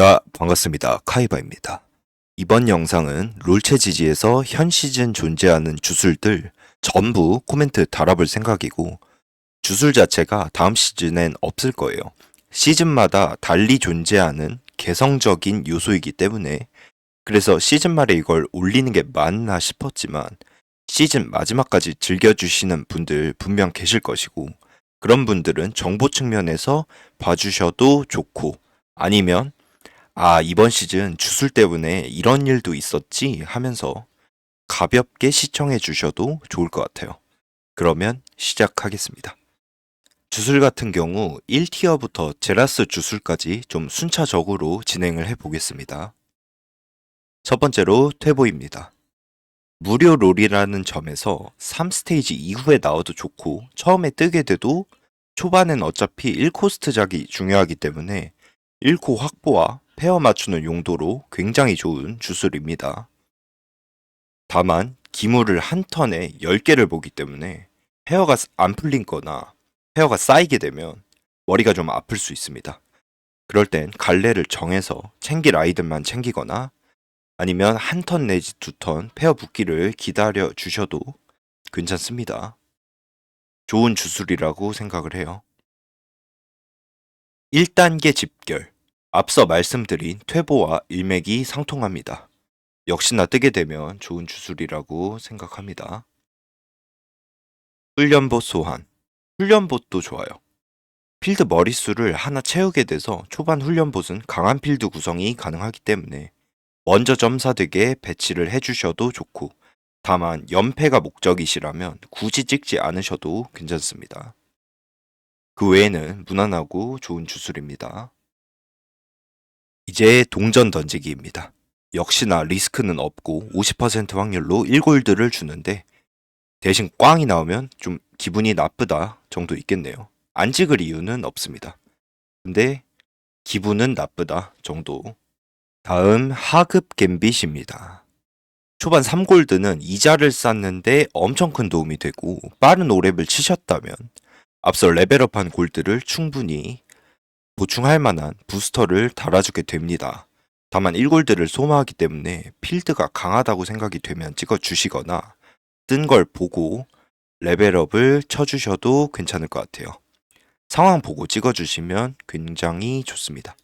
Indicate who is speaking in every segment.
Speaker 1: 자, 반갑습니다. 카이바입니다. 이번 영상은 롤체지지에서 현 시즌 존재하는 주술들 전부 코멘트 달아볼 생각이고, 주술 자체가 다음 시즌엔 없을 거예요. 시즌마다 달리 존재하는 개성적인 요소이기 때문에, 그래서 시즌 말에 이걸 올리는 게 맞나 싶었지만 시즌 마지막까지 즐겨주시는 분들 분명 계실 것이고, 그런 분들은 정보 측면에서 봐주셔도 좋고, 아니면 이번 시즌 주술 때문에 이런 일도 있었지 하면서 가볍게 시청해 주셔도 좋을 것 같아요. 그러면 시작하겠습니다. 주술 같은 경우 1티어부터 제라스 주술까지 좀 순차적으로 진행을 해 보겠습니다. 첫 번째로 퇴보입니다. 무료 롤이라는 점에서 3스테이지 이후에 나와도 좋고, 처음에 뜨게 돼도 초반엔 어차피 1코스트작이 중요하기 때문에 1코 확보와 페어 맞추는 용도로 굉장히 좋은 주술입니다. 다만 기물을 한 턴에 10개를 보기 때문에 페어가 안 풀린 거나 페어가 쌓이게 되면 머리가 좀 아플 수 있습니다. 그럴 땐 갈래를 정해서 챙길 아이들만 챙기거나, 아니면 한 턴 내지 두 턴 페어 붙기를 기다려 주셔도 괜찮습니다. 좋은 주술이라고 생각을 해요. 1단계 집결. 앞서 말씀드린 퇴보와 일맥이 상통합니다. 역시나 뜨게 되면 좋은 주술이라고 생각합니다. 훈련봇 소환. 훈련봇도 좋아요. 필드 머릿수를 하나 채우게 돼서 초반 훈련봇은 강한 필드 구성이 가능하기 때문에 먼저 점사되게 배치를 해주셔도 좋고, 다만 연패가 목적이시라면 굳이 찍지 않으셔도 괜찮습니다. 그 외에는 무난하고 좋은 주술입니다. 이제 동전 던지기입니다. 역시나 리스크는 없고 50% 확률로 1골드를 주는데, 대신 꽝이 나오면 좀 기분이 나쁘다 정도 있겠네요. 안 찍을 이유는 없습니다. 근데 기분은 나쁘다 정도. 다음 하급 갬빗입니다. 초반 3골드는 이자를 쌓는데 엄청 큰 도움이 되고, 빠른 5렙을 치셨다면 앞서 레벨업한 골드를 충분히 보충할 만한 부스터를 달아주게 됩니다. 다만 1골드를 소모하기 때문에 필드가 강하다고 생각이 되면 찍어주시거나, 뜬 걸 보고 레벨업을 쳐주셔도 괜찮을 것 같아요. 상황 보고 찍어주시면 굉장히 좋습니다.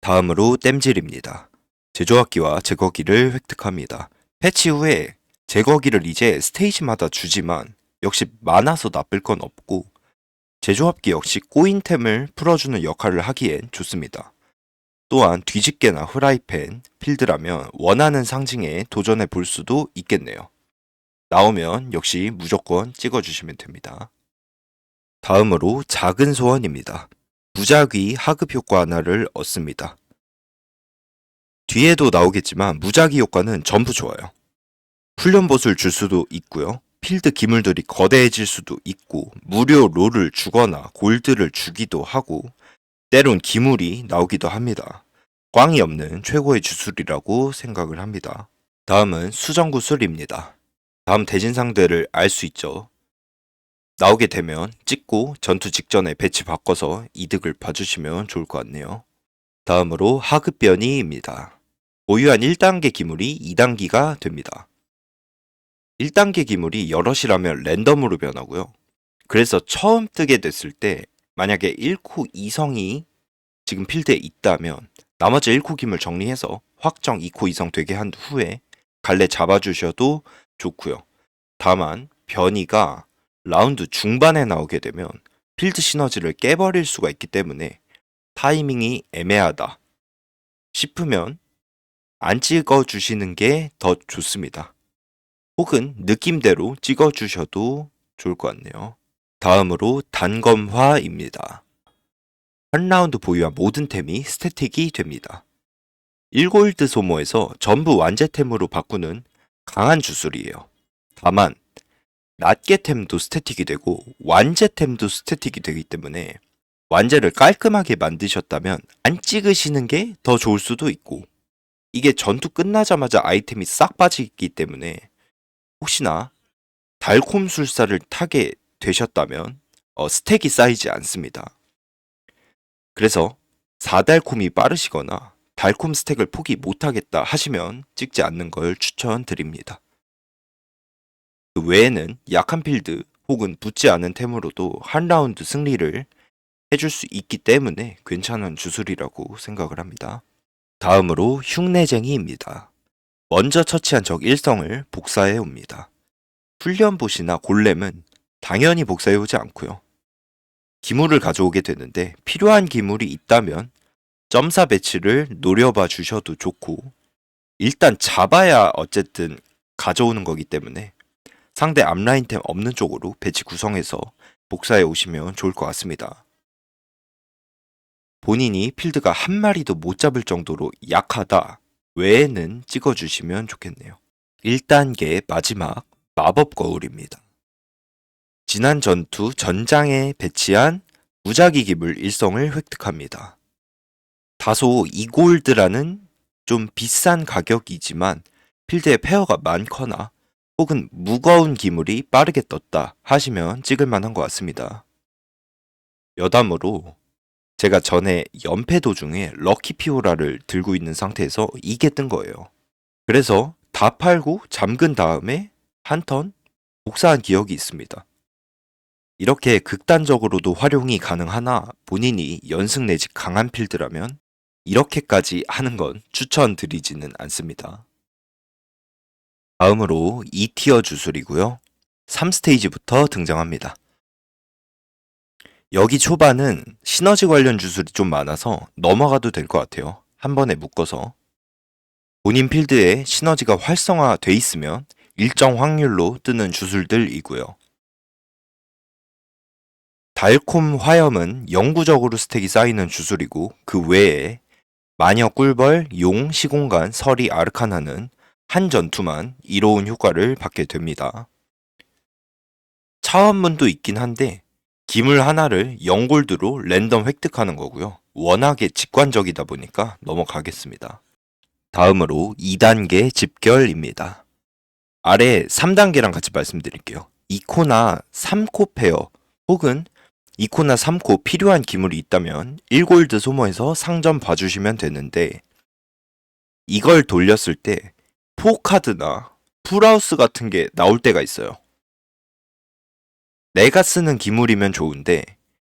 Speaker 1: 다음으로 땜질입니다. 제조학기와 제거기를 획득합니다. 패치 후에 제거기를 이제 스테이지마다 주지만 역시 많아서 나쁠 건 없고, 제조합기 역시 꼬인템을 풀어주는 역할을 하기엔 좋습니다. 또한 뒤집개나 후라이팬, 필드라면 원하는 상징에 도전해 볼 수도 있겠네요. 나오면 역시 무조건 찍어주시면 됩니다. 다음으로 작은 소원입니다. 무작위 하급 효과 하나를 얻습니다. 뒤에도 나오겠지만 무작위 효과는 전부 좋아요. 훈련봇을 줄 수도 있고요. 필드 기물들이 거대해질 수도 있고, 무료 롤을 주거나 골드를 주기도 하고, 때론 기물이 나오기도 합니다. 꽝이 없는 최고의 주술이라고 생각을 합니다. 다음은 수정구술입니다. 다음 대진 상대를 알 수 있죠. 나오게 되면 찍고 전투 직전에 배치 바꿔서 이득을 봐주시면 좋을 것 같네요. 다음으로 하급변이입니다. 보유한 1단계 기물이 2단계가 됩니다. 1단계 기물이 여럿이라면 랜덤으로 변하고요. 그래서 처음 뜨게 됐을 때 만약에 1코 2성이 지금 필드에 있다면 나머지 1코 기물 정리해서 확정 2코 2성 되게 한 후에 갈래 잡아주셔도 좋고요. 다만 변이가 라운드 중반에 나오게 되면 필드 시너지를 깨버릴 수가 있기 때문에 타이밍이 애매하다 싶으면 안 찍어주시는 게 더 좋습니다. 혹은 느낌대로 찍어주셔도 좋을 것 같네요. 다음으로 단검화입니다. 한 라운드 보유한 모든 템이 스태틱이 됩니다. 1골드 소모에서 전부 완제템으로 바꾸는 강한 주술이에요. 다만 낮게 템도 스태틱이 되고 완제템도 스태틱이 되기 때문에 완제를 깔끔하게 만드셨다면 안 찍으시는 게 더 좋을 수도 있고, 이게 전투 끝나자마자 아이템이 싹 빠지기 때문에 혹시나 달콤술사를 타게 되셨다면 스택이 쌓이지 않습니다. 그래서 4달콤이 빠르시거나 달콤 스택을 포기 못하겠다 하시면 찍지 않는 걸 추천드립니다. 그 외에는 약한 필드 혹은 붙지 않은 템으로도 한 라운드 승리를 해줄 수 있기 때문에 괜찮은 주술이라고 생각을 합니다. 다음으로 흉내쟁이입니다. 먼저 처치한 적 일성을 복사해 옵니다. 훈련봇이나 골렘은 당연히 복사해 오지 않고요. 기물을 가져오게 되는데 필요한 기물이 있다면 점사 배치를 노려봐 주셔도 좋고, 일단 잡아야 어쨌든 가져오는 거기 때문에 상대 앞라인템 없는 쪽으로 배치 구성해서 복사해 오시면 좋을 것 같습니다. 본인이 필드가 한 마리도 못 잡을 정도로 약하다 외에는 찍어주시면 좋겠네요. 1단계 마지막 마법 거울입니다. 지난 전투 전장에 배치한 무작위 기물 일성을 획득합니다. 다소 2골드라는 좀 비싼 가격이지만 필드에 페어가 많거나 혹은 무거운 기물이 빠르게 떴다 하시면 찍을 만한 것 같습니다. 여담으로 제가 전에 연패 도중에 럭키 피오라를 들고 있는 상태에서 이게 뜬 거예요. 그래서 다 팔고 잠근 다음에 한 턴 복사한 기억이 있습니다. 이렇게 극단적으로도 활용이 가능하나 본인이 연승 내지 강한 필드라면 이렇게까지 하는 건 추천드리지는 않습니다. 다음으로 2티어 주술이고요. 3스테이지부터 등장합니다. 여기 초반은 시너지 관련 주술이 좀 많아서 넘어가도 될 것 같아요. 한 번에 묶어서. 본인 필드에 시너지가 활성화돼 있으면 일정 확률로 뜨는 주술들이고요. 달콤 화염은 영구적으로 스택이 쌓이는 주술이고, 그 외에 마녀 꿀벌, 용, 시공간, 서리, 아르카나는 한 전투만 이로운 효과를 받게 됩니다. 차원문도 있긴 한데 기물 하나를 0골드로 랜덤 획득하는 거고요. 워낙에 직관적이다 보니까 넘어가겠습니다. 다음으로 2단계 집결입니다. 아래 3단계랑 같이 말씀드릴게요. 2코나 3코 페어 혹은 2코나 3코 필요한 기물이 있다면 1골드 소모해서 상점 봐주시면 되는데, 이걸 돌렸을 때 4카드나 풀하우스 같은 게 나올 때가 있어요. 내가 쓰는 기물이면 좋은데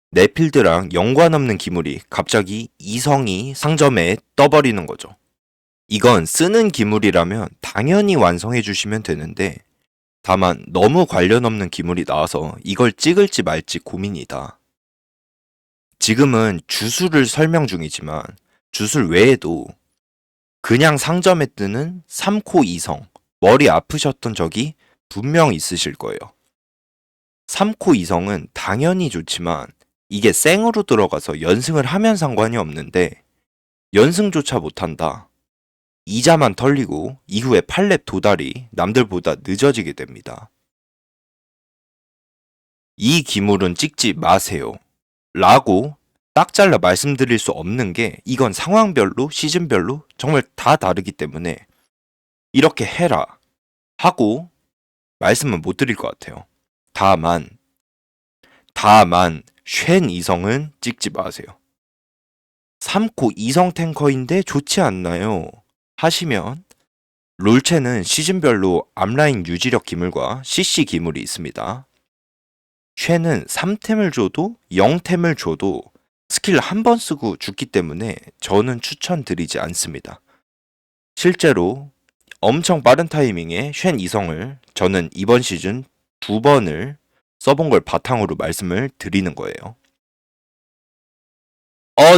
Speaker 1: 내 필드랑 연관없는 기물이 갑자기 이성이 상점에 떠버리는 거죠. 이건 쓰는 기물이라면 당연히 완성해 주시면 되는데, 다만 너무 관련 없는 기물이 나와서 이걸 찍을지 말지 고민이다. 지금은 주술을 설명 중이지만 주술 외에도 그냥 상점에 뜨는 3코 이성, 머리 아프셨던 적이 분명 있으실 거예요. 3코 이성은 당연히 좋지만 이게 생으로 들어가서 연승을 하면 상관이 없는데 연승조차 못한다. 이자만 털리고 이후에 8렙 도달이 남들보다 늦어지게 됩니다. 이 기물은 찍지 마세요. 라고 딱 잘라 말씀드릴 수 없는 게, 이건 상황별로 시즌별로 정말 다 다르기 때문에 이렇게 해라 하고 말씀은 못 드릴 것 같아요. 다만 쉔 이성은 찍지 마세요. 3코 이성 탱커인데 좋지 않나요? 하시면 롤체는 시즌별로 앞라인 유지력 기물과 CC 기물이 있습니다. 쉔은 3템을 줘도 0템을 줘도 스킬 한 번 쓰고 죽기 때문에 저는 추천드리지 않습니다. 실제로 엄청 빠른 타이밍에 쉔 이성을 저는 이번 시즌 2번을 써본 걸 바탕으로 말씀을 드리는 거예요.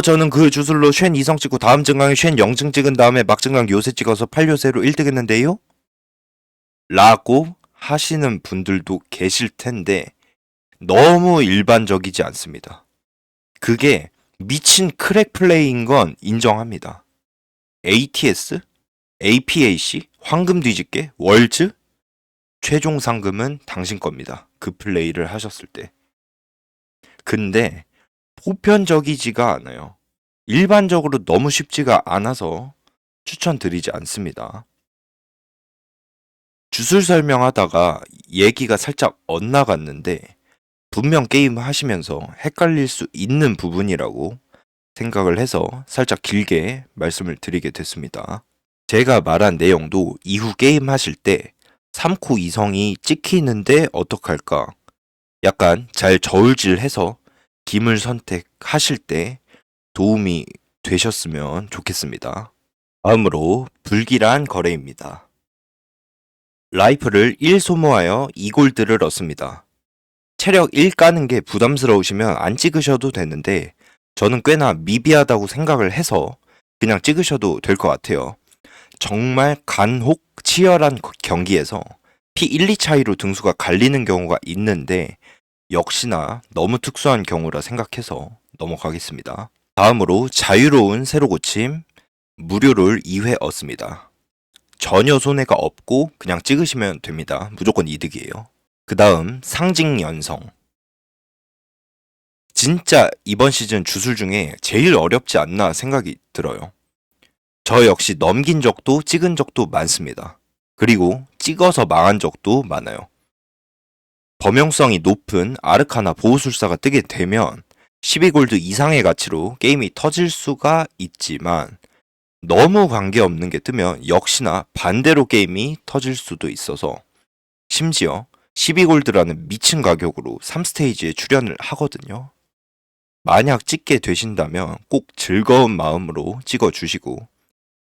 Speaker 1: 저는 그 주술로 쉔 2성 찍고 다음 증강에 쉔 0증 찍은 다음에 막증강 요새 찍어서 8요새로 1등 했는데요? 라고 하시는 분들도 계실 텐데 너무 일반적이지 않습니다. 그게 미친 크랙 플레이인 건 인정합니다. ATS, APAC, 황금 뒤집개, 월즈, 최종 상금은 당신 겁니다. 그 플레이를 하셨을 때. 근데 보편적이지가 않아요. 일반적으로 너무 쉽지가 않아서 추천드리지 않습니다. 주술 설명하다가 얘기가 살짝 엇나갔는데 분명 게임 하시면서 헷갈릴 수 있는 부분이라고 생각을 해서 살짝 길게 말씀을 드리게 됐습니다. 제가 말한 내용도 이후 게임 하실 때 3코 이성이 찍히는데 어떡할까? 약간 잘 저울질해서 김을 선택하실 때 도움이 되셨으면 좋겠습니다. 다음으로 불길한 거래입니다. 라이프를 1 소모하여 2골드를 얻습니다. 체력 1 까는 게 부담스러우시면 안 찍으셔도 되는데 저는 꽤나 미비하다고 생각을 해서 그냥 찍으셔도 될 것 같아요. 정말 간혹 치열한 경기에서 피 1, 2 차이로 등수가 갈리는 경우가 있는데 역시나 너무 특수한 경우라 생각해서 넘어가겠습니다. 다음으로 자유로운 새로 고침 무료를 2회 얻습니다. 전혀 손해가 없고 그냥 찍으시면 됩니다. 무조건 이득이에요. 그 다음 상징 연성. 진짜 이번 시즌 주술 중에 제일 어렵지 않나 생각이 들어요. 저 역시 넘긴 적도 찍은 적도 많습니다. 그리고 찍어서 망한 적도 많아요. 범용성이 높은 아르카나 보호술사가 뜨게 되면 12골드 이상의 가치로 게임이 터질 수가 있지만 너무 관계없는 게 뜨면 역시나 반대로 게임이 터질 수도 있어서 심지어 12골드라는 미친 가격으로 3스테이지에 출연을 하거든요. 만약 찍게 되신다면 꼭 즐거운 마음으로 찍어주시고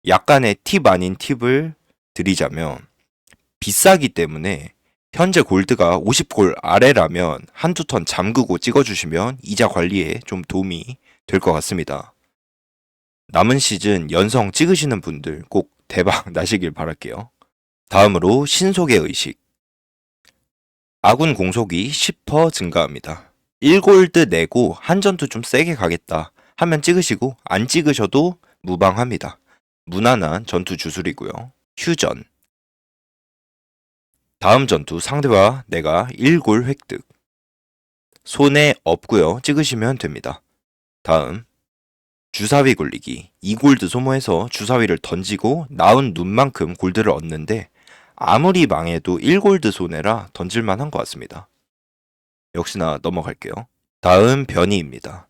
Speaker 1: 약간의 팁 아닌 팁을 드리자면 비싸기 때문에 현재 골드가 50골 아래라면 한두 턴 잠그고 찍어주시면 이자 관리에 좀 도움이 될 것 같습니다. 남은 시즌 연성 찍으시는 분들 꼭 대박 나시길 바랄게요. 다음으로 신속의 의식. 아군 공속이 10% 증가합니다. 1골드 내고 한 전투 좀 세게 가겠다 하면 찍으시고 안 찍으셔도 무방합니다. 무난한 전투 주술이고요. 휴전. 다음 전투 상대와 내가 1골 획득. 손해 없고요. 찍으시면 됩니다. 다음 주사위 굴리기. 2골드 소모해서 주사위를 던지고 나온 눈만큼 골드를 얻는데 아무리 망해도 1골드 손해라 던질만한 것 같습니다. 역시나 넘어갈게요. 다음 변이입니다.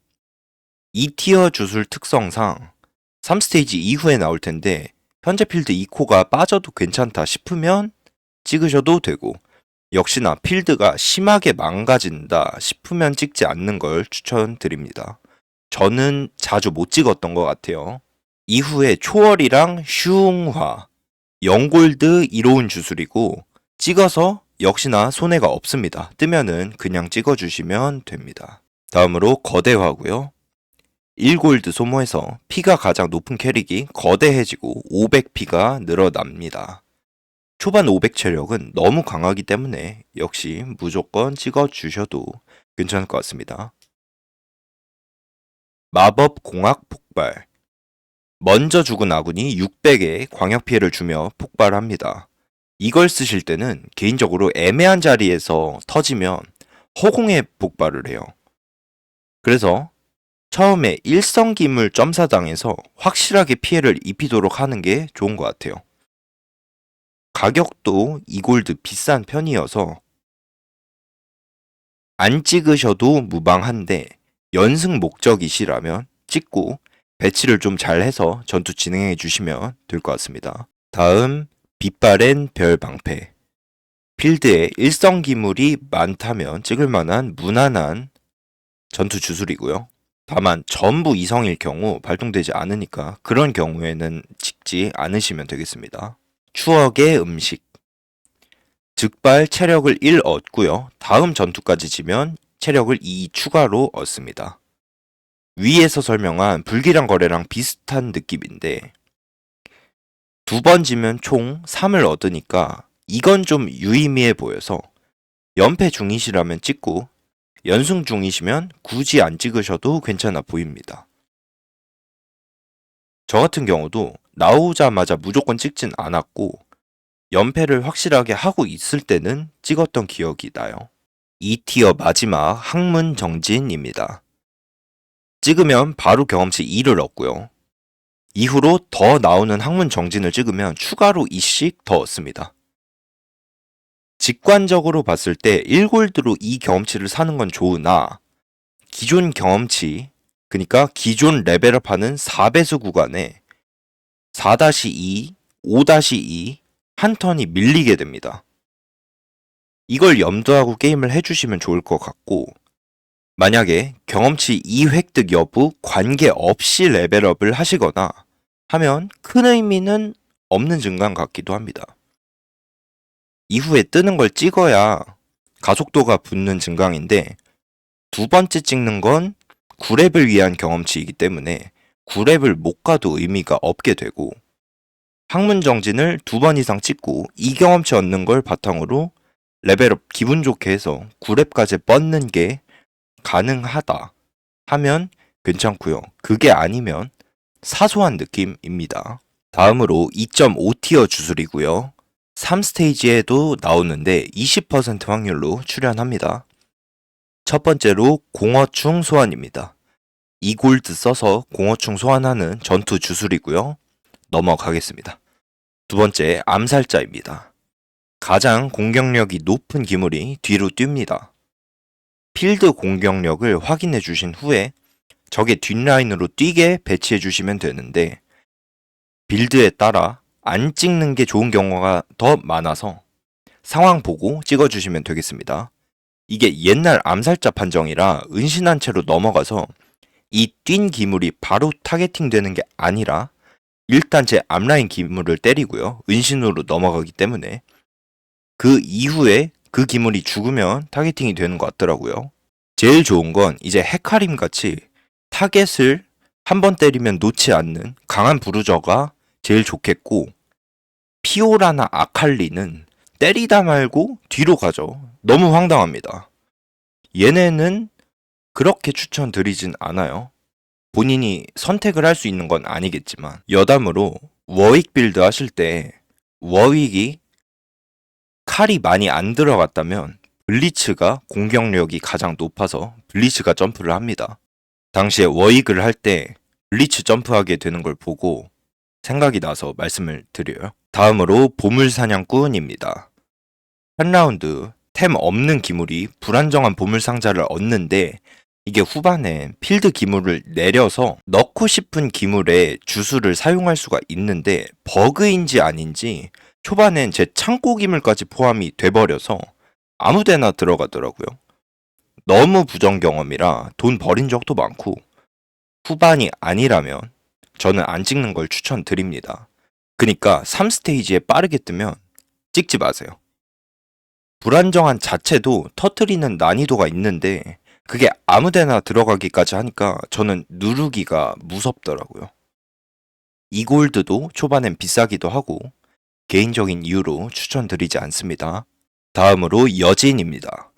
Speaker 1: 2티어 주술 특성상 3스테이지 이후에 나올 텐데 현재 필드 2코가 빠져도 괜찮다 싶으면 찍으셔도 되고 역시나 필드가 심하게 망가진다 싶으면 찍지 않는 걸 추천드립니다. 저는 자주 못 찍었던 것 같아요. 이후에 초월이랑 슝화 0골드 이로운 주술이고 찍어서 역시나 손해가 없습니다. 뜨면은 그냥 찍어주시면 됩니다. 다음으로 거대화고요. 1골드 소모해서 피가 가장 높은 캐릭이 거대해지고 500피가 늘어납니다. 초반 500 체력은 너무 강하기 때문에 역시 무조건 찍어주셔도 괜찮을 것 같습니다. 마법 공학 폭발. 먼저 죽은 아군이 600의 광역 피해를 주며 폭발합니다. 이걸 쓰실 때는 개인적으로 애매한 자리에서 터지면 허공에 폭발을 해요. 그래서 처음에 일성기물 점사당해서 확실하게 피해를 입히도록 하는 게 좋은 것 같아요. 가격도 2골드 비싼 편이어서 안 찍으셔도 무방한데 연승 목적이시라면 찍고 배치를 좀 잘해서 전투 진행해 주시면 될 것 같습니다. 다음 빛바랜 별 방패. 필드에 일성기물이 많다면 찍을 만한 무난한 전투 주술이고요. 다만 전부 이성일 경우 발동되지 않으니까 그런 경우에는 찍지 않으시면 되겠습니다. 추억의 음식. 즉발 체력을 1 얻고요. 다음 전투까지 지면 체력을 2 추가로 얻습니다. 위에서 설명한 불길한 거래랑 비슷한 느낌인데 2번 지면 총 3을 얻으니까 이건 좀 유의미해 보여서 연패 중이시라면 찍고 연승 중이시면 굳이 안 찍으셔도 괜찮아 보입니다. 저 같은 경우도 나오자마자 무조건 찍진 않았고 연패를 확실하게 하고 있을 때는 찍었던 기억이 나요. 2티어 마지막 학문 정진입니다. 찍으면 바로 경험치 2를 얻고요. 이후로 더 나오는 학문 정진을 찍으면 추가로 2씩 더 얻습니다. 직관적으로 봤을 때 1골드로 이 경험치를 사는 건 좋으나 기존 경험치 그러니까 기존 레벨업하는 4배수 구간에 4-2, 5-2 한 턴이 밀리게 됩니다. 이걸 염두하고 게임을 해주시면 좋을 것 같고, 만약에 경험치 2획득 여부 관계없이 레벨업을 하시거나 하면 큰 의미는 없는 증강 같기도 합니다. 이후에 뜨는 걸 찍어야 가속도가 붙는 증강인데, 두 번째 찍는 건 9렙을 위한 경험치이기 때문에 9렙을 못 가도 의미가 없게 되고, 학문 정진을 2번 이상 찍고 이 경험치 얻는 걸 바탕으로 레벨업 기분 좋게 해서 9렙까지 뻗는 게 가능하다 하면 괜찮고요. 그게 아니면 사소한 느낌입니다. 다음으로 2.5티어 주술이고요. 3스테이지에도 나오는데 20% 확률로 출연합니다. 첫 번째로 공허충 소환입니다. 2골드 써서 공허충 소환하는 전투 주술이고요. 넘어가겠습니다. 두 번째, 암살자입니다. 가장 공격력이 높은 기물이 뒤로 뜁니다. 필드 공격력을 확인해 주신 후에 적의 뒷라인으로 뛰게 배치해 주시면 되는데, 빌드에 따라 안 찍는 게 좋은 경우가 더 많아서 상황 보고 찍어주시면 되겠습니다. 이게 옛날 암살자 판정이라 은신한 채로 넘어가서 이 뛴 기물이 바로 타겟팅 되는 게 아니라 일단 제 앞라인 기물을 때리고요. 은신으로 넘어가기 때문에 그 이후에 그 기물이 죽으면 타겟팅이 되는 것 같더라고요. 제일 좋은 건 이제 헤카림 같이 타겟을 한 번 때리면 놓지 않는 강한 부르저가 제일 좋겠고, 피오라나 아칼리는 때리다 말고 뒤로 가죠. 너무 황당합니다. 얘네는 그렇게 추천드리진 않아요. 본인이 선택을 할 수 있는 건 아니겠지만, 여담으로 워윅 빌드 하실 때 워윅이 칼이 많이 안 들어갔다면 블리츠가 공격력이 가장 높아서 블리츠가 점프를 합니다. 당시에 워윅을 할 때 블리츠 점프하게 되는 걸 보고 생각이 나서 말씀을 드려요. 다음으로 보물사냥꾼입니다. 한 라운드 템 없는 기물이 불안정한 보물상자를 얻는데, 이게 후반에 필드 기물을 내려서 넣고 싶은 기물에 주술을 사용할 수가 있는데, 버그인지 아닌지 초반엔 제 창고 기물까지 포함이 돼버려서 아무데나 들어가더라고요. 너무 부정 경험이라 돈 버린 적도 많고, 후반이 아니라면 저는 안 찍는 걸 추천드립니다. 그니까 3스테이지에 빠르게 뜨면 찍지 마세요. 불안정한 자체도 터트리는 난이도가 있는데 그게 아무데나 들어가기까지 하니까 저는 누르기가 무섭더라고요. 이골드도 초반엔 비싸기도 하고 개인적인 이유로 추천드리지 않습니다. 다음으로 여진입니다.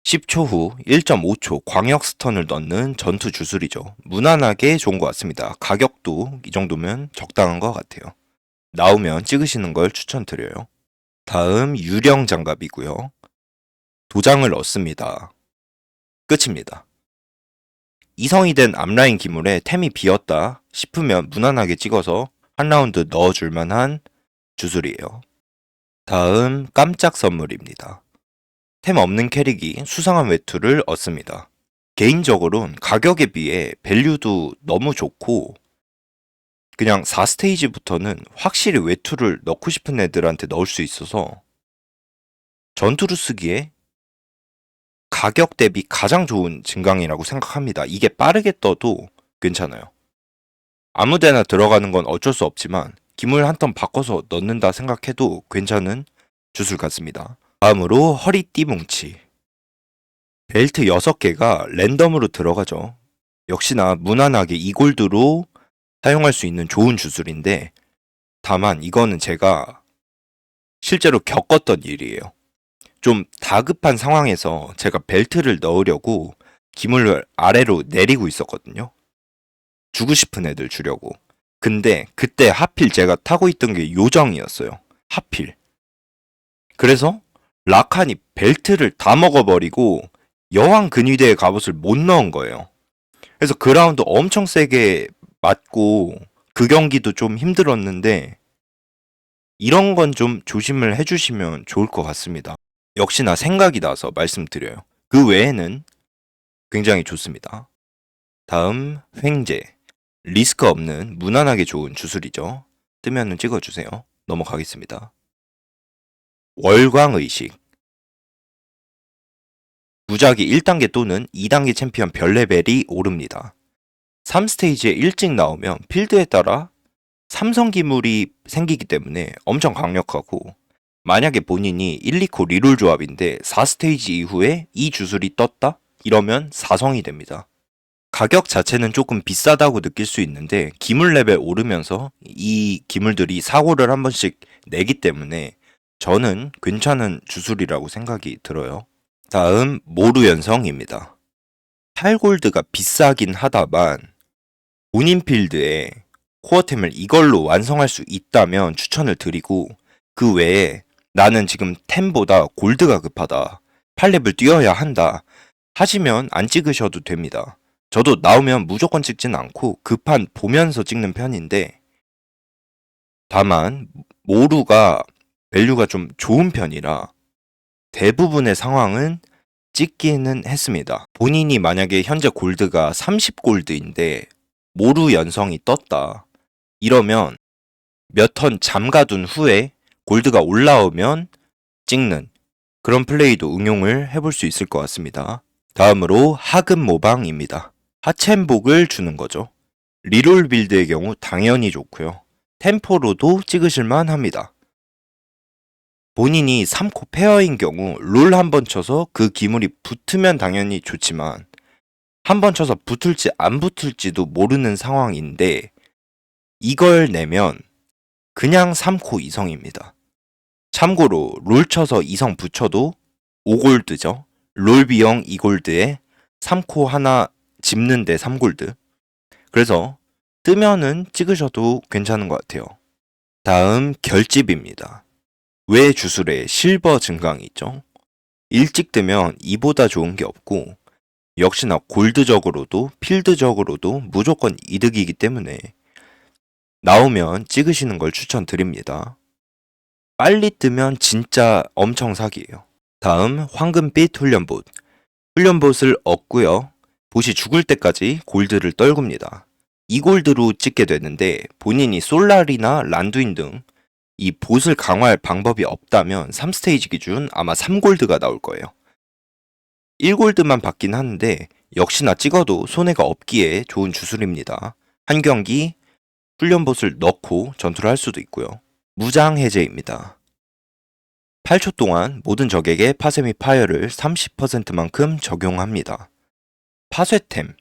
Speaker 1: 10초 후 1.5초 광역 스턴을 넣는 전투 주술이죠. 무난하게 좋은 것 같습니다. 가격도 이 정도면 적당한 것 같아요. 나오면 찍으시는 걸 추천드려요. 다음 유령 장갑이고요. 도장을 얻습니다. 끝입니다. 이성이 된 앞라인 기물에 템이 비었다 싶으면 무난하게 찍어서 한 라운드 넣어줄 만한 주술이에요. 다음 깜짝 선물입니다. 템 없는 캐릭이 수상한 외투를 얻습니다. 개인적으로는 가격에 비해 밸류도 너무 좋고, 그냥 4스테이지부터는 확실히 외투를 넣고 싶은 애들한테 넣을 수 있어서 전투로 쓰기에 가격 대비 가장 좋은 증강이라고 생각합니다. 이게 빠르게 떠도 괜찮아요. 아무데나 들어가는 건 어쩔 수 없지만 기물 한 턴 바꿔서 넣는다 생각해도 괜찮은 주술 같습니다. 다음으로 허리띠 뭉치. 벨트 6개가 랜덤으로 들어가죠. 역시나 무난하게 2골드로 사용할 수 있는 좋은 주술인데, 다만 이거는 제가 실제로 겪었던 일이에요. 좀 다급한 상황에서 제가 벨트를 넣으려고 기물을 아래로 내리고 있었거든요. 주고 싶은 애들 주려고. 근데 그때 하필 제가 타고 있던 게 요정이었어요. 하필. 그래서 라칸이 벨트를 다 먹어버리고 여왕 근위대의 갑옷을 못 넣은 거예요. 그래서 그 라운드 엄청 세게 맞고 그 경기도 좀 힘들었는데, 이런 건 좀 조심을 해주시면 좋을 것 같습니다. 역시나 생각이 나서 말씀드려요. 그 외에는 굉장히 좋습니다. 다음 횡재. 리스크 없는 무난하게 좋은 주술이죠. 뜨면은 찍어주세요. 넘어가겠습니다. 월광의식. 무작위 1단계 또는 2단계 챔피언 별 레벨이 오릅니다. 3스테이지에 일찍 나오면 필드에 따라 삼성 기물이 생기기 때문에 엄청 강력하고, 만약에 본인이 1, 2코 리롤 조합인데 4스테이지 이후에 이 주술이 떴다? 이러면 4성이 됩니다. 가격 자체는 조금 비싸다고 느낄 수 있는데 기물 레벨 오르면서 이 기물들이 사고를 한 번씩 내기 때문에 저는 괜찮은 주술이라고 생각이 들어요. 다음 모루연성입니다. 8골드가 비싸긴 하다만 본인 필드에 코어템을 이걸로 완성할 수 있다면 추천을 드리고, 그 외에 나는 지금 템보다 골드가 급하다, 8렙을 뛰어야 한다 하시면 안 찍으셔도 됩니다. 저도 나오면 무조건 찍진 않고 급한 보면서 찍는 편인데, 다만 모루가 밸류가 좀 좋은 편이라 대부분의 상황은 찍기는 했습니다. 본인이 만약에 현재 골드가 30골드인데 모루 연성이 떴다 이러면 몇 턴 잠가둔 후에 골드가 올라오면 찍는 그런 플레이도 응용을 해볼 수 있을 것 같습니다. 다음으로 하급 모방입니다. 하챔복을 주는 거죠. 리롤 빌드의 경우 당연히 좋고요. 템포로도 찍으실만 합니다. 본인이 3코 페어인 경우 롤 한 번 쳐서 그 기물이 붙으면 당연히 좋지만 한 번 쳐서 붙을지 안 붙을지도 모르는 상황인데 이걸 내면 그냥 3코 2성입니다. 참고로 롤 쳐서 2성 붙여도 5골드죠. 롤 비용 2골드에 3코 하나 집는데 3골드. 그래서 뜨면은 찍으셔도 괜찮은 것 같아요. 다음 결집입니다. 외 주술에 실버 증강이 있죠. 일찍 뜨면 이보다 좋은 게 없고 역시나 골드적으로도 필드적으로도 무조건 이득이기 때문에 나오면 찍으시는 걸 추천드립니다. 빨리 뜨면 진짜 엄청 사기예요. 다음 황금빛 훈련봇. 훈련봇을 얻고요. 보시 죽을 때까지 골드를 떨굽니다. 이 골드로 찍게 되는데 본인이 솔라리나 란두인 등 이 봇을 강화할 방법이 없다면 3스테이지 기준 아마 3골드가 나올 거예요. 1골드만 받긴 하는데 역시나 찍어도 손해가 없기에 좋은 주술입니다. 한 경기 훈련봇을 넣고 전투를 할 수도 있고요. 무장 해제입니다. 8초 동안 모든 적에게 파쇄 및 파열을 30%만큼 적용합니다. 파쇄템,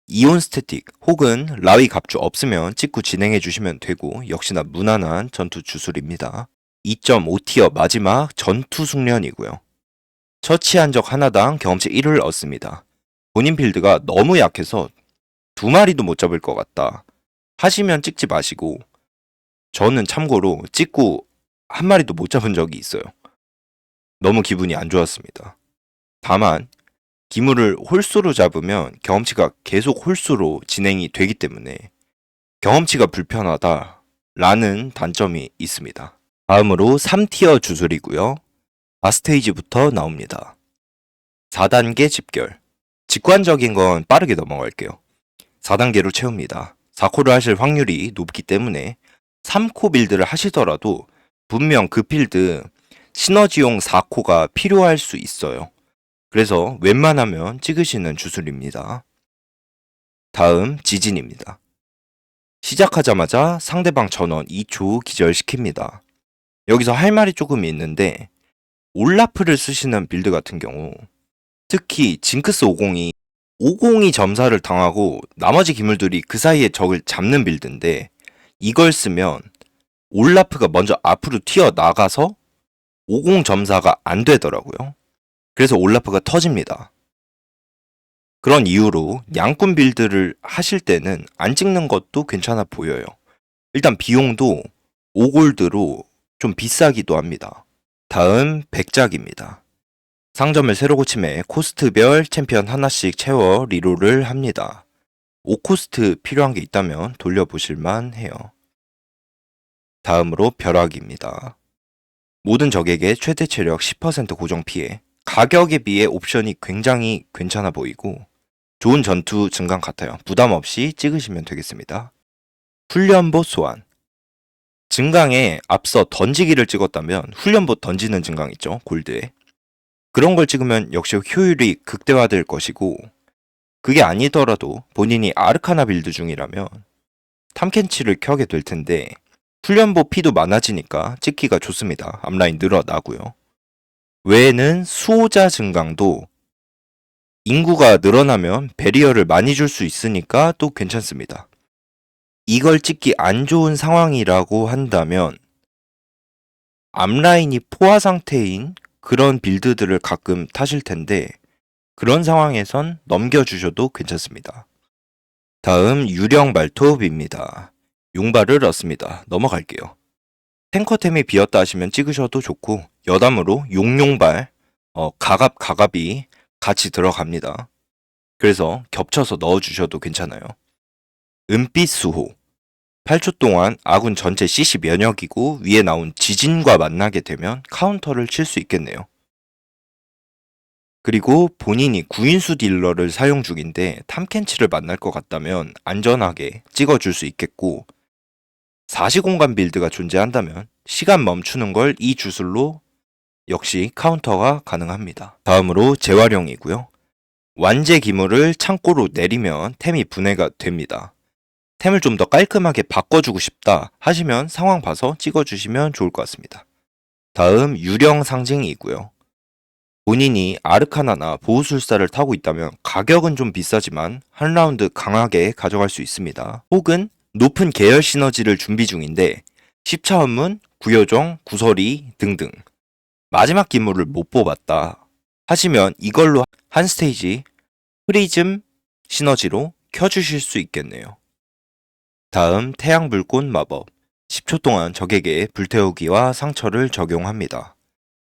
Speaker 1: 이온 스태틱 혹은 라위 갑주 없으면 찍고 진행해 주시면 되고 역시나 무난한 전투 주술입니다. 2.5티어 마지막 전투 숙련이고요. 처치한 적 하나당 경험치 1을 얻습니다. 본인 필드가 너무 약해서 2마리도 못 잡을 것 같다 하시면 찍지 마시고, 저는 참고로 찍고 1마리도 못 잡은 적이 있어요. 너무 기분이 안 좋았습니다. 다만 기물을 홀수로 잡으면 경험치가 계속 홀수로 진행이 되기 때문에 경험치가 불편하다 라는 단점이 있습니다. 다음으로 3티어 주술이고요. 4스테이지부터 나옵니다. 4단계 집결. 직관적인 건 빠르게 넘어갈게요. 4단계로 채웁니다. 4코를 하실 확률이 높기 때문에 3코 빌드를 하시더라도 분명 그 필드 시너지용 4코가 필요할 수 있어요. 그래서 웬만하면 찍으시는 주술입니다. 다음 지진입니다. 시작하자마자 상대방 전원 2초 기절시킵니다. 여기서 할 말이 조금 있는데 올라프를 쓰시는 빌드 같은 경우, 특히 징크스 50이 점사를 당하고 나머지 기물들이 그 사이에 적을 잡는 빌드인데 이걸 쓰면 올라프가 먼저 앞으로 튀어나가서 50 점사가 안 되더라고요. 그래서 올라프가 터집니다. 그런 이유로 양꾼 빌드를 하실 때는 안 찍는 것도 괜찮아 보여요. 일단 비용도 5골드로 좀 비싸기도 합니다. 다음 백작입니다. 상점을 새로 고침해 코스트별 챔피언 하나씩 채워 리롤을 합니다. 5코스트 필요한 게 있다면 돌려보실만 해요. 다음으로 벼락입니다. 모든 적에게 최대 체력 10% 고정 피해. 가격에 비해 옵션이 굉장히 괜찮아 보이고 좋은 전투 증강 같아요. 부담 없이 찍으시면 되겠습니다. 훈련보 소환. 증강에 앞서 던지기를 찍었다면 훈련보 던지는 증강 있죠, 골드에. 그런 걸 찍으면 역시 효율이 극대화될 것이고, 그게 아니더라도 본인이 아르카나 빌드 중이라면 탐켄치를 켜게 될 텐데, 훈련보 피도 많아지니까 찍기가 좋습니다. 앞라인 늘어나고요. 외에는 수호자 증강도 인구가 늘어나면 베리어를 많이 줄 수 있으니까 또 괜찮습니다. 이걸 찍기 안 좋은 상황이라고 한다면 앞라인이 포화 상태인 그런 빌드들을 가끔 타실 텐데, 그런 상황에선 넘겨주셔도 괜찮습니다. 다음 유령 발톱입니다. 용발을 얻습니다. 넘어갈게요. 탱커템이 비었다 하시면 찍으셔도 좋고, 여담으로 용용발, 가갑이 같이 들어갑니다. 그래서 겹쳐서 넣어주셔도 괜찮아요. 은빛 수호. 8초 동안 아군 전체 CC 면역이고 위에 나온 지진과 만나게 되면 카운터를 칠 수 있겠네요. 그리고 본인이 구인수 딜러를 사용 중인데 탐켄치를 만날 것 같다면 안전하게 찍어줄 수 있겠고, 사시공간 빌드가 존재한다면 시간 멈추는 걸 이 주술로 역시 카운터가 가능합니다. 다음으로 재활용이고요. 완제 기물을 창고로 내리면 템이 분해가 됩니다. 템을 좀 더 깔끔하게 바꿔주고 싶다 하시면 상황 봐서 찍어주시면 좋을 것 같습니다. 다음 유령 상징이고요. 본인이 아르카나나 보호술사를 타고 있다면 가격은 좀 비싸지만 한 라운드 강하게 가져갈 수 있습니다. 혹은 높은 계열 시너지를 준비 중인데 10차 원문, 구요정, 구설이 등등 마지막 기물을 못 뽑았다 하시면 이걸로 한 스테이지 프리즘 시너지로 켜주실 수 있겠네요. 다음 태양불꽃 마법. 10초 동안 적에게 불태우기와 상처를 적용합니다.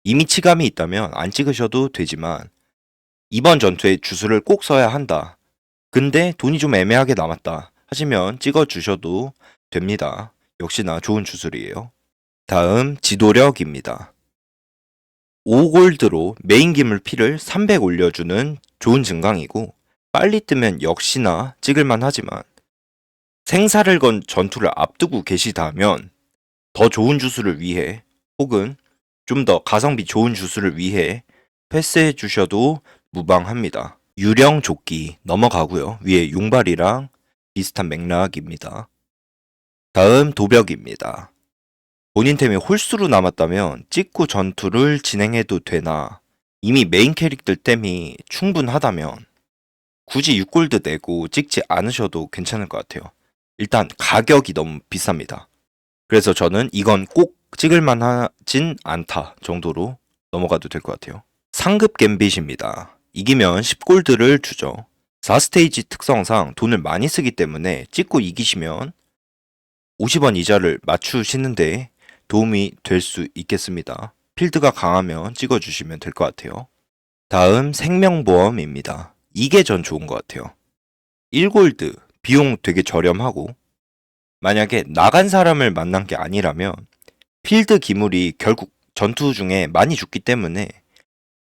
Speaker 1: 이미 치감이 있다면 안 찍으셔도 되지만 이번 전투에 주술을 꼭 써야 한다. 근데 돈이 좀 애매하게 남았다 하시면 찍어주셔도 됩니다. 역시나 좋은 주술이에요. 다음 지도력입니다. 5골드로 메인 기물 피를 300 올려주는 좋은 증강이고, 빨리 뜨면 역시나 찍을만 하지만 생사를 건 전투를 앞두고 계시다면 더 좋은 주술을 위해 혹은 좀 더 가성비 좋은 주술을 위해 패스해 주셔도 무방합니다. 유령 조끼 넘어가고요. 위에 용발이랑 비슷한 맥락입니다. 다음 도벽입니다. 본인 템이 홀수로 남았다면 찍고 전투를 진행해도 되나, 이미 메인 캐릭터 템이 충분하다면 굳이 6골드 내고 찍지 않으셔도 괜찮을 것 같아요. 일단 가격이 너무 비쌉니다. 그래서 저는 이건 꼭 찍을만 하진 않다 정도로 넘어가도 될 것 같아요. 상급 갬빗입니다. 이기면 10골드를 주죠. 4스테이지 특성상 돈을 많이 쓰기 때문에 찍고 이기시면 50원 이자를 맞추시는데 도움이 될 수 있겠습니다. 필드가 강하면 찍어주시면 될 것 같아요. 다음 생명보험입니다. 이게 전 좋은 것 같아요. 1골드 비용 되게 저렴하고, 만약에 나간 사람을 만난 게 아니라면 필드 기물이 결국 전투 중에 많이 죽기 때문에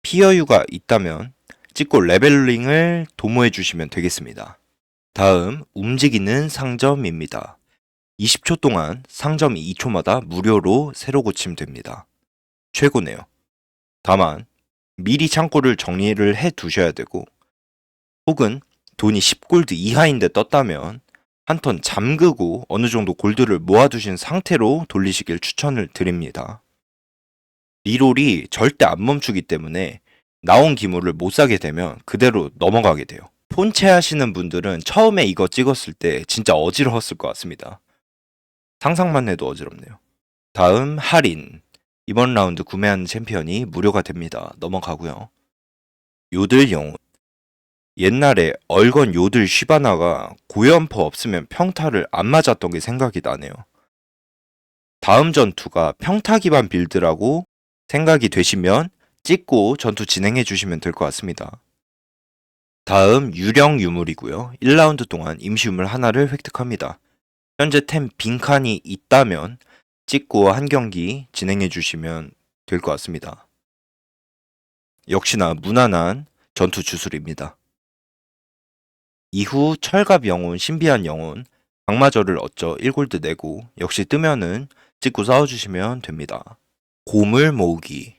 Speaker 1: 피여유가 있다면 찍고 레벨링을 도모해 주시면 되겠습니다. 다음 움직이는 상점입니다. 20초 동안 상점이 2초마다 무료로 새로 고치면 됩니다. 최고네요. 다만 미리 창고를 정리를 해 두셔야 되고, 혹은 돈이 10골드 이하인데 떴다면 한 턴 잠그고 어느 정도 골드를 모아두신 상태로 돌리시길 추천을 드립니다. 리롤이 절대 안 멈추기 때문에 나온 기물을 못 사게 되면 그대로 넘어가게 돼요. 폰체 하시는 분들은 처음에 이거 찍었을 때 진짜 어지러웠을 것 같습니다. 상상만 해도 어지럽네요. 다음 할인. 이번 라운드 구매하는 챔피언이 무료가 됩니다. 넘어가고요. 요들 영혼. 옛날에 얼건 요들 쉬바나가 고연포 없으면 평타를 안 맞았던 게 생각이 나네요. 다음 전투가 평타 기반 빌드라고 생각이 되시면 찍고 전투 진행해 주시면 될 것 같습니다. 다음 유령 유물이고요. 1라운드 동안 임시 유물 하나를 획득합니다. 현재 템 빈칸이 있다면 찍고 한 경기 진행해 주시면 될 것 같습니다. 역시나 무난한 전투 주술입니다. 이후 철갑 영혼, 신비한 영혼, 강마저를 얻죠. 1골드 내고 역시 뜨면은 찍고 싸워주시면 됩니다. 고물 모으기.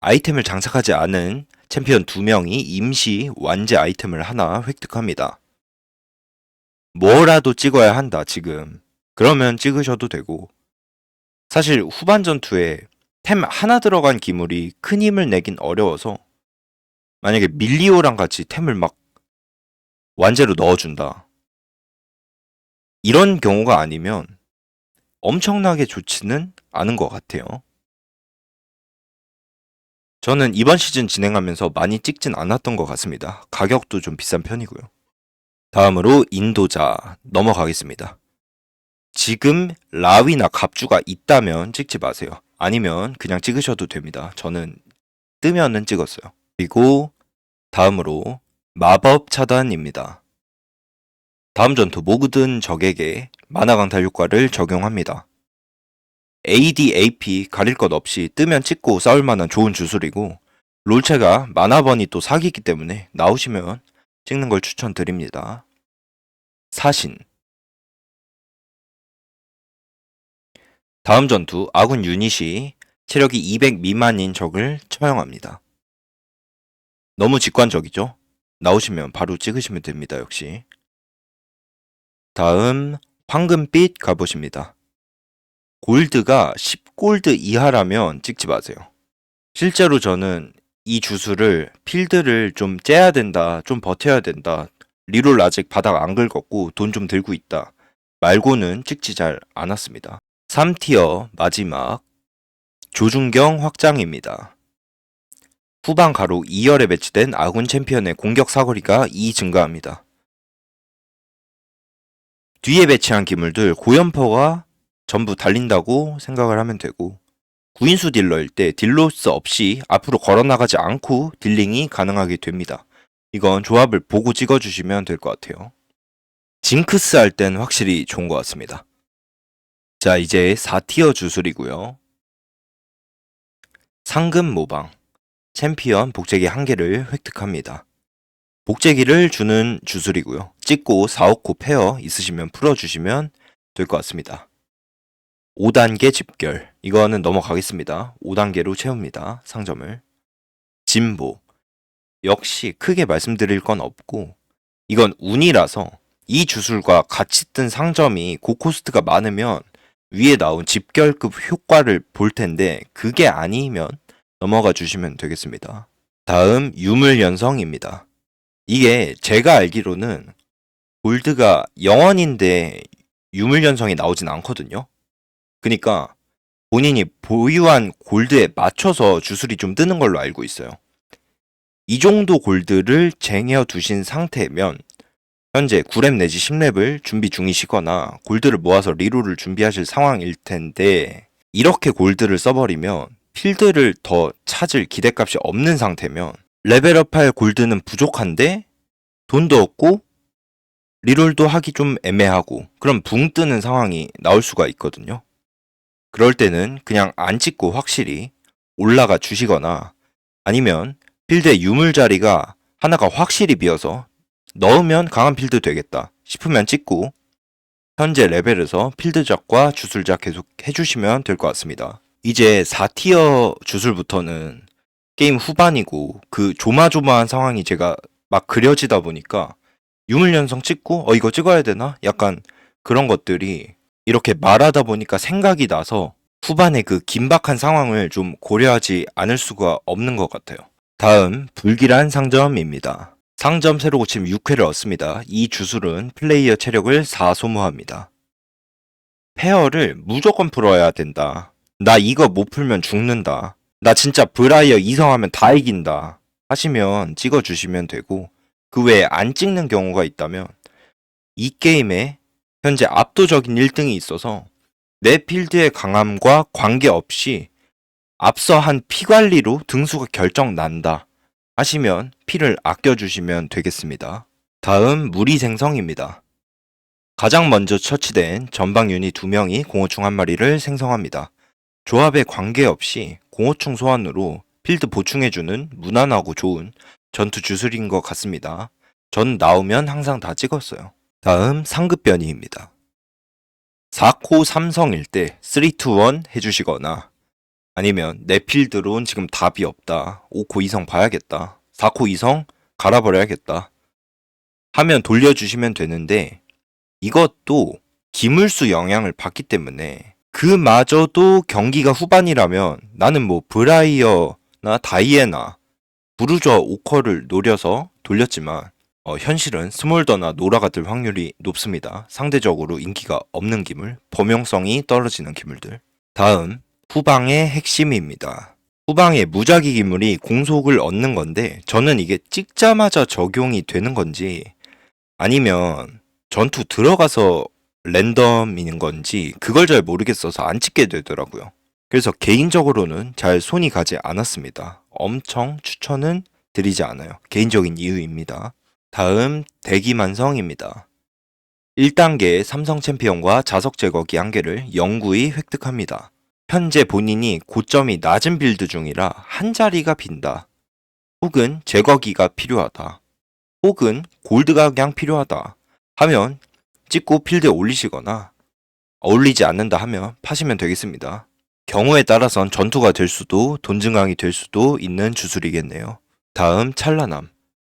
Speaker 1: 아이템을 장착하지 않은 챔피언 2명이 임시 완제 아이템을 하나 획득합니다. 뭐라도 찍어야 한다 지금. 그러면 찍으셔도 되고, 사실 후반 전투에 템 하나 들어간 기물이 큰 힘을 내긴 어려워서 만약에 밀리오랑 같이 템을 막 완제로 넣어준다, 이런 경우가 아니면 엄청나게 좋지는 않은 것 같아요. 저는 이번 시즌 진행하면서 많이 찍진 않았던 것 같습니다. 가격도 좀 비싼 편이고요. 다음으로 인도자 넘어가겠습니다. 지금 라위나 갑주가 있다면 찍지 마세요. 아니면 그냥 찍으셔도 됩니다. 저는 뜨면은 찍었어요. 그리고 다음으로 마법 차단입니다. 다음 전투 모든 적에게 마나 강탈 효과를 적용합니다. AD, AP 가릴 것 없이 뜨면 찍고 싸울 만한 좋은 주술이고, 롤체가 마나번이 또 사기이기 때문에 나오시면 찍는 걸 추천드립니다. 사신. 다음 전투 아군 유닛이 체력이 200 미만인 적을 처형합니다. 너무 직관적이죠? 나오시면 바로 찍으시면 됩니다. 역시. 다음 황금빛 갑옷입니다. 골드가 10골드 이하라면 찍지 마세요. 실제로 저는 이 주술을 필드를 좀 째야 된다, 좀 버텨야 된다, 리롤 아직 바닥 안 긁었고 돈 좀 들고 있다 말고는 찍지 잘 않았습니다. 3티어 마지막 조준경 확장입니다. 후방 가로 2열에 배치된 아군 챔피언의 공격 사거리가 2 증가합니다. 뒤에 배치한 기물들 고연포가 전부 달린다고 생각을 하면 되고, 구인수 딜러일 때 딜로스 없이 앞으로 걸어나가지 않고 딜링이 가능하게 됩니다. 이건 조합을 보고 찍어주시면 될 것 같아요. 징크스 할 땐 확실히 좋은 것 같습니다. 자, 이제 4티어 주술이고요. 상금 모방. 챔피언 복제기 1개를 획득합니다. 복제기를 주는 주술이고요. 찍고 4, 5코 페어 있으시면 풀어주시면 될 것 같습니다. 5단계 집결. 이거는 넘어가겠습니다. 5단계로 채웁니다. 상점을. 진보. 역시 크게 말씀드릴 건 없고, 이건 운이라서 이 주술과 같이 뜬 상점이 고코스트가 많으면 위에 나온 집결급 효과를 볼 텐데, 그게 아니면 넘어가 주시면 되겠습니다. 다음 유물 연성입니다. 이게 제가 알기로는 골드가 0원인데 유물 연성이 나오진 않거든요. 그러니까 본인이 보유한 골드에 맞춰서 주술이 좀 뜨는 걸로 알고 있어요. 이 정도 골드를 쟁여 두신 상태면 현재 9렙 내지 10렙을 준비 중이시거나 골드를 모아서 리롤을 준비하실 상황일 텐데, 이렇게 골드를 써버리면 필드를 더 찾을 기대값이 없는 상태면 레벨업할 골드는 부족한데 돈도 없고 리롤도 하기 좀 애매하고, 그럼 붕 뜨는 상황이 나올 수가 있거든요. 그럴 때는 그냥 안 찍고 확실히 올라가 주시거나, 아니면 필드의 유물 자리가 하나가 확실히 비어서 넣으면 강한 필드 되겠다 싶으면 찍고 현재 레벨에서 필드작과 주술작 계속 해주시면 될 것 같습니다. 이제 4티어 주술부터는 게임 후반이고 그 조마조마한 상황이 제가 막 그려지다 보니까 유물 연성 찍고 이거 찍어야 되나? 약간 그런 것들이 이렇게 말하다 보니까 생각이 나서 후반에 그 긴박한 상황을 좀 고려하지 않을 수가 없는 것 같아요. 다음 불길한 상점입니다. 상점 새로 고침 6회를 얻습니다. 이 주술은 플레이어 체력을 4 소모합니다. 페어를 무조건 풀어야 된다. 나 이거 못 풀면 죽는다. 나 진짜 브라이어 이성하면 다 이긴다 하시면 찍어주시면 되고, 그 외에 안 찍는 경우가 있다면 이 게임에 현재 압도적인 1등이 있어서 내 필드의 강함과 관계없이 앞서 한 피 관리로 등수가 결정난다 하시면 피를 아껴주시면 되겠습니다. 다음 무리 생성입니다. 가장 먼저 처치된 전방 유닛 2명이 공허충 1마리를 생성합니다. 조합에 관계없이 공허충 소환으로 필드 보충해주는 무난하고 좋은 전투 주술인 것 같습니다. 전 나오면 항상 다 찍었어요. 다음 상급 변이입니다. 4코 삼성일 때 3, 2, 1 해주시거나 아니면 내 필드론 지금 답이 없다. 5코 이성 봐야겠다. 4코 이성 갈아버려야겠다. 하면 돌려주시면 되는데 이것도 기물수 영향을 받기 때문에 그마저도 경기가 후반이라면 나는 뭐 브라이어나 다이애나 부르주아 오커를 노려서 돌렸지만 현실은 스몰더나 노라가 될 확률이 높습니다. 상대적으로 인기가 없는 기물, 범용성이 떨어지는 기물들. 다음 후방의 핵심입니다. 후방의 무작위 기물이 공속을 얻는 건데 저는 이게 찍자마자 적용이 되는 건지 아니면 전투 들어가서 랜덤인 건지 그걸 잘 모르겠어서 안 찍게 되더라고요. 그래서 개인적으로는 잘 손이 가지 않았습니다. 엄청 추천은 드리지 않아요. 개인적인 이유입니다. 다음 대기만성입니다. 1단계 삼성 챔피언과 자석 제거기 1개를 영구히 획득합니다. 현재 본인이 고점이 낮은 빌드 중이라 한 자리가 빈다. 혹은 제거기가 필요하다. 혹은 골드 각양 필요하다 하면 찍고 필드에 올리시거나 어울리지 않는다 하면 파시면 되겠습니다. 경우에 따라선 전투가 될 수도 돈 증강이 될 수도 있는 주술이겠네요. 다음 찬란함.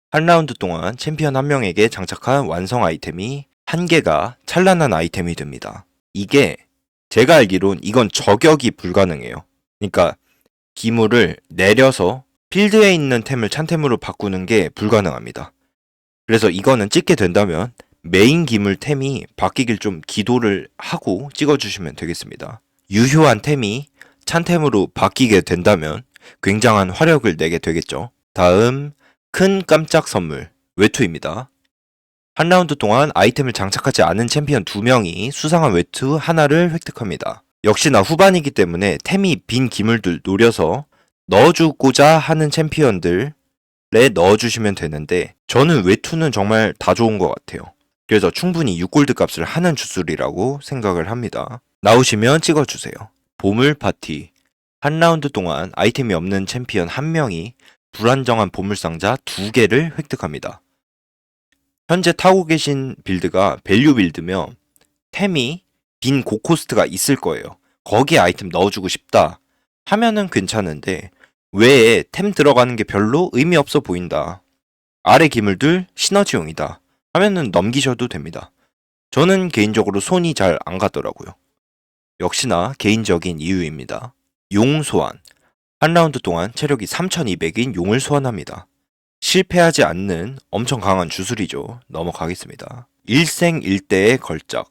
Speaker 1: 한 라운드 동안 챔피언 한 명에게 장착한 완성 아이템이 한 개가 찬란한 아이템이 됩니다. 이게 제가 알기론 이건 저격이 불가능해요. 그러니까 기물을 내려서 필드에 있는 템을 찬템으로 바꾸는 게 불가능합니다. 그래서 이거는 찍게 된다면 메인 기물 템이 바뀌길 좀 기도를 하고 찍어주시면 되겠습니다. 유효한 템이 찬템으로 바뀌게 된다면 굉장한 화력을 내게 되겠죠. 다음 큰 깜짝 선물 외투입니다. 한 라운드 동안 아이템을 장착하지 않은 챔피언 2명이 수상한 외투 하나를 획득합니다. 역시나 후반이기 때문에 템이 빈 기물들 노려서 넣어주고자 하는 챔피언들에 넣어주시면 되는데 저는 외투는 정말 다 좋은 것 같아요. 그래서 충분히 6골드 값을 하는 주술이라고 생각을 합니다. 나오시면 찍어주세요. 보물 파티. 한 라운드 동안 아이템이 없는 챔피언 1명이 불안정한 보물상자 2개를 획득합니다. 현재 타고 계신 빌드가 밸류 빌드며 템이 빈 고코스트가 있을 거예요. 거기에 아이템 넣어주고 싶다 하면은 괜찮은데 외에 템 들어가는 게 별로 의미 없어 보인다. 아래 기물들 시너지용이다 하면은 넘기셔도 됩니다. 저는 개인적으로 손이 잘 안 가더라고요. 역시나 개인적인 이유입니다. 용 소환. 한 라운드 동안 체력이 3200인 용을 소환합니다. 실패하지 않는 엄청 강한 주술이죠. 넘어가겠습니다. 일생일대의 걸작.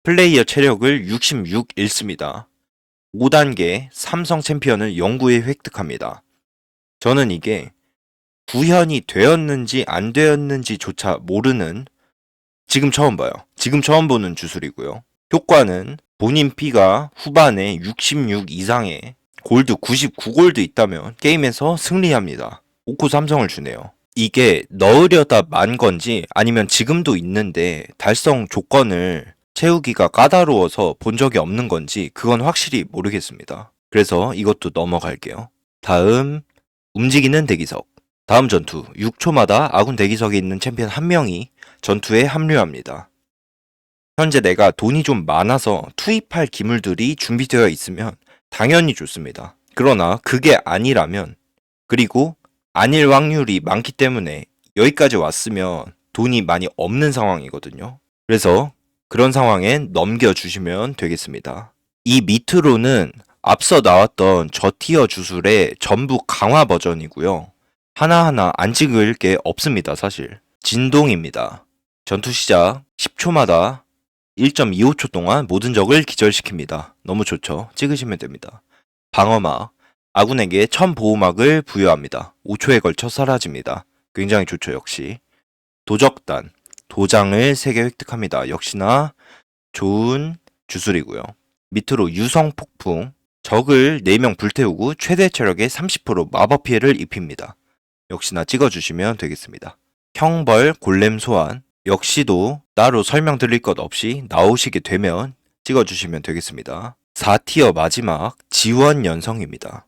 Speaker 1: 플레이어 체력을 66 잃습니다. 5단계 삼성 챔피언을 영구히 획득합니다. 저는 이게 구현이 되었는지 안 되었는지조차 모르는 지금 처음 봐요. 지금 처음 보는 주술이고요. 효과는 본인 피가 후반에 66 이상의 골드 99골드 있다면 게임에서 승리합니다. 5코 삼성을 주네요. 이게 넣으려다 만 건지 아니면 지금도 있는데 달성 조건을 채우기가 까다로워서 본 적이 없는 건지 그건 확실히 모르겠습니다. 그래서 이것도 넘어갈게요. 다음 움직이는 대기석. 다음 전투 6초마다 아군 대기석에 있는 챔피언 1명이 전투에 합류합니다. 현재 내가 돈이 좀 많아서 투입할 기물들이 준비되어 있으면 당연히 좋습니다. 그러나 그게 아니라면 그리고 아닐 확률이 많기 때문에 여기까지 왔으면 돈이 많이 없는 상황이거든요. 그래서 그런 상황엔 넘겨주시면 되겠습니다. 이 밑으로는 앞서 나왔던 저티어 주술의 전부 강화 버전이고요. 하나하나 안 찍을 게 없습니다, 사실. 진동입니다. 전투 시작 10초마다 1.25초 동안 모든 적을 기절시킵니다. 너무 좋죠? 찍으시면 됩니다. 방어막. 아군에게 1000 보호막을 부여합니다. 5초에 걸쳐 사라집니다. 굉장히 좋죠, 역시. 도적단. 도장을 3개 획득합니다. 역시나 좋은 주술이고요. 밑으로 유성폭풍. 적을 4명 불태우고 최대 체력의 30% 마법 피해를 입힙니다. 역시나 찍어주시면 되겠습니다. 형벌 골렘 소환. 역시도 따로 설명드릴 것 없이 나오시게 되면 찍어주시면 되겠습니다. 4티어 마지막 지원 연성입니다.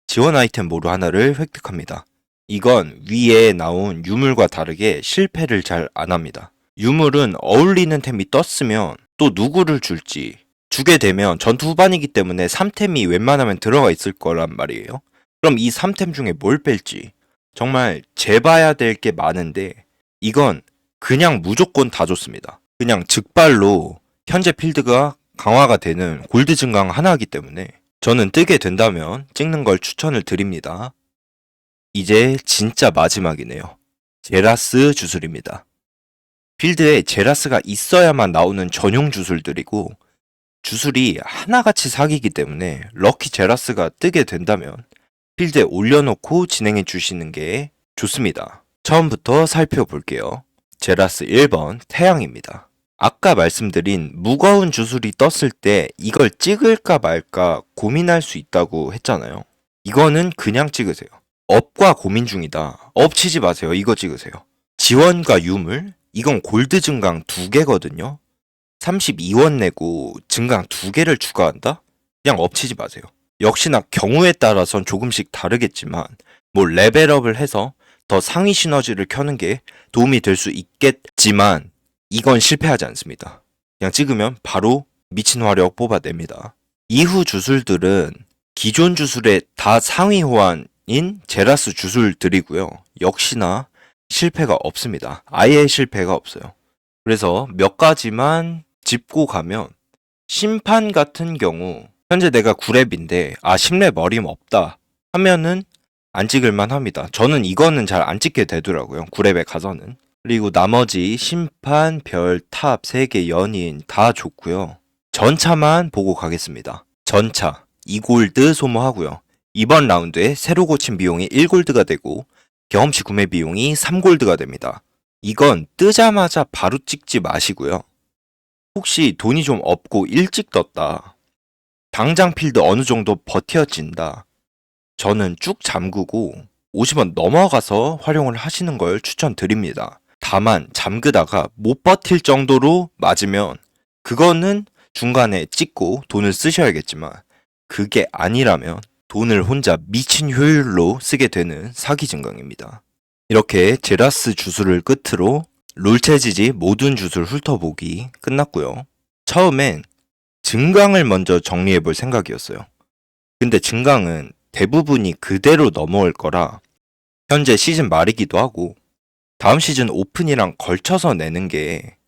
Speaker 1: 지원 아이템 모루 하나를 획득합니다. 이건 위에 나온 유물과 다르게 실패를 잘 안 합니다. 유물은 어울리는 템이 떴으면 또 누구를 줄지 주게 되면 전투 후반이기 때문에 3템이 웬만하면 들어가 있을 거란 말이에요. 그럼 이 3템 중에 뭘 뺄지 정말 재봐야 될 게 많은데 이건 그냥 무조건 다 좋습니다. 그냥 즉발로 현재 필드가 강화가 되는 골드 증강 하나이기 때문에 저는 뜨게 된다면 찍는 걸 추천을 드립니다. 이제 진짜 마지막이네요. 제라스 주술입니다. 필드에 제라스가 있어야만 나오는 전용 주술들이고 주술이 하나같이 사기이기 때문에 럭키 제라스가 뜨게 된다면 필드에 올려놓고 진행해 주시는 게 좋습니다. 처음부터 살펴볼게요. 제라스 1번 태양입니다. 아까 말씀드린 무거운 주술이 떴을 때 이걸 찍을까 말까 고민할 수 있다고 했잖아요. 이거는 그냥 찍으세요. 업과 고민 중이다. 업 치지 마세요. 이거 찍으세요. 지원과 유물? 이건 골드 증강 2개거든요. 32원 내고 증강 2개를 추가한다? 그냥 업 치지 마세요. 역시나 경우에 따라선 조금씩 다르겠지만 뭐 레벨업을 해서 더 상위 시너지를 켜는 게 도움이 될 수 있겠지만 이건 실패하지 않습니다. 그냥 찍으면 바로 미친 화력 뽑아냅니다. 이후 주술들은 기존 주술의 다 상위 호환인 제라스 주술들이고요. 역시나 실패가 없습니다. 아예 실패가 없어요. 그래서 몇 가지만 짚고 가면 심판 같은 경우 현재 내가 9렙인데 10렙 어림없다 하면은 안 찍을만 합니다. 저는 이거는 잘 안 찍게 되더라고요. 9렙에 가서는. 그리고 나머지 심판, 별, 탑, 3개, 연인 다 좋고요. 전차만 보고 가겠습니다. 전차 2골드 소모하고요. 이번 라운드에 새로 고친 비용이 1골드가 되고 경험치 구매 비용이 3골드가 됩니다. 이건 뜨자마자 바로 찍지 마시고요. 혹시 돈이 좀 없고 일찍 떴다. 당장 필드 어느 정도 버텨진다. 저는 쭉 잠그고 50원 넘어가서 활용을 하시는 걸 추천드립니다. 다만 잠그다가 못 버틸 정도로 맞으면 그거는 중간에 찍고 돈을 쓰셔야겠지만 그게 아니라면 돈을 혼자 미친 효율로 쓰게 되는 사기 증강입니다. 이렇게 제라스 주술을 끝으로 롤체지지 모든 주술 훑어보기 끝났고요. 처음엔 증강을 먼저 정리해 볼 생각이었어요. 근데 증강은 대부분이 그대로 넘어올 거라 현재 시즌 말이기도 하고 다음 시즌 오픈이랑 걸쳐서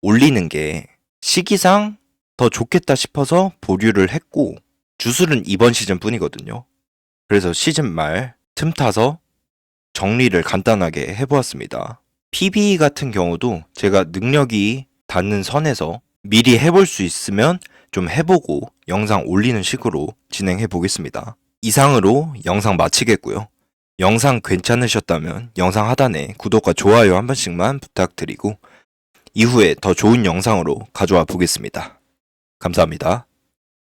Speaker 1: 올리는 게 시기상 더 좋겠다 싶어서 보류를 했고 주술은 이번 시즌 뿐이거든요. 그래서 시즌 말 틈 타서 정리를 간단하게 해보았습니다. PB 같은 경우도 제가 능력이 닿는 선에서 미리 해볼 수 있으면 좀 해보고 영상 올리는 식으로 진행해 보겠습니다. 이상으로 영상 마치겠고요. 영상 괜찮으셨다면 영상 하단에 구독과 좋아요 한 번씩만 부탁드리고 이후에 더 좋은 영상으로 가져와 보겠습니다. 감사합니다.